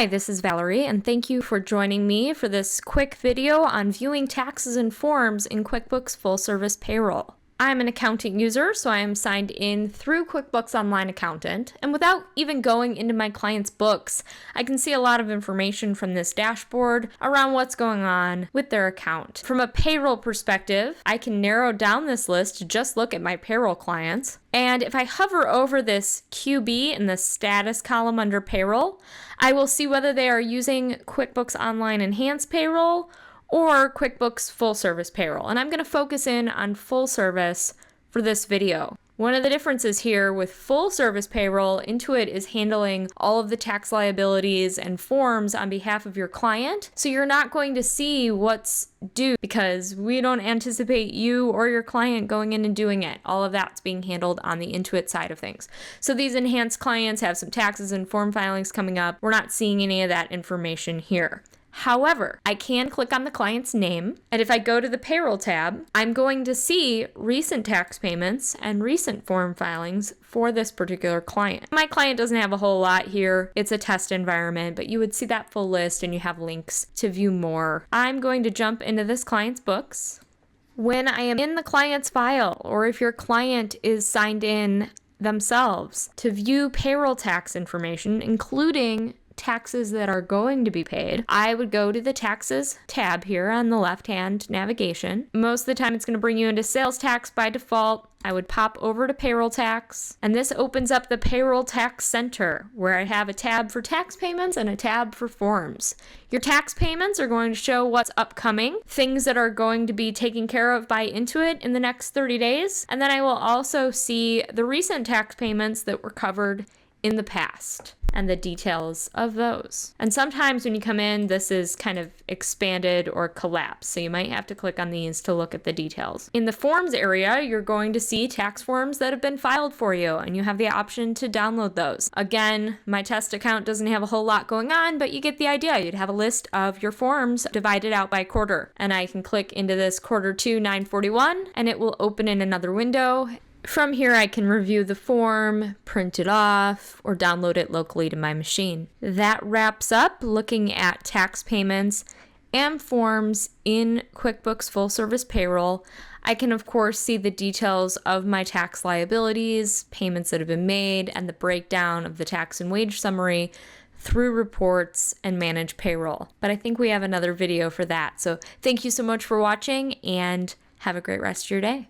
Hi, this is Valerie, and thank you for joining me for this quick video on viewing taxes and forms in QuickBooks Full Service Payroll. I'm an accounting user, so I am signed in through QuickBooks Online Accountant, and without even going into my client's books, I can see a lot of information from this dashboard around what's going on with their account. From a payroll perspective, I can narrow down this list to just look at my payroll clients. And if I hover over this QB in the status column under payroll, I will see whether they are using QuickBooks Online Enhanced Payroll or QuickBooks Full Service Payroll. And I'm going to focus in on full service for this video. One of the differences here with full service payroll, Intuit is handling all of the tax liabilities and forms on behalf of your client. So you're not going to see what's due because we don't anticipate you or your client going in and doing it. All of that's being handled on the Intuit side of things. So these enhanced clients have some taxes and form filings coming up. We're not seeing any of that information here. However, I can click on the client's name, and if I go to the Payroll tab, I'm going to see recent tax payments and recent form filings for this particular client. My client doesn't have a whole lot here. It's a test environment, but you would see that full list and you have links to view more. I'm going to jump into this client's books. When I am in the client's file, or if your client is signed in themselves, to view payroll tax information, including taxes that are going to be paid, I would go to the taxes tab here on the left-hand navigation. Most of the time it's going to bring you into sales tax by default. I would pop over to payroll tax, and this opens up the payroll tax center where I have a tab for tax payments and a tab for forms. Your tax payments are going to show what's upcoming, things that are going to be taken care of by Intuit in the next 30 days, and then I will also see the recent tax payments that were covered in the past and the details of those. And sometimes when you come in, this is kind of expanded or collapsed, so you might have to click on these to look at the details. In the forms area, you're going to see tax forms that have been filed for you, and you have the option to download those. Again, my test account doesn't have a whole lot going on, but you get the idea. You'd have a list of your forms divided out by quarter, and I can click into this quarter 2 941, and it will open in another window. From here, I can review the form, print it off, or download it locally to my machine. That wraps up looking at tax payments and forms in QuickBooks Full Service Payroll. I can, of course, see the details of my tax liabilities, payments that have been made, and the breakdown of the tax and wage summary through reports and manage payroll. But I think we have another video for that. So thank you so much for watching, and have a great rest of your day.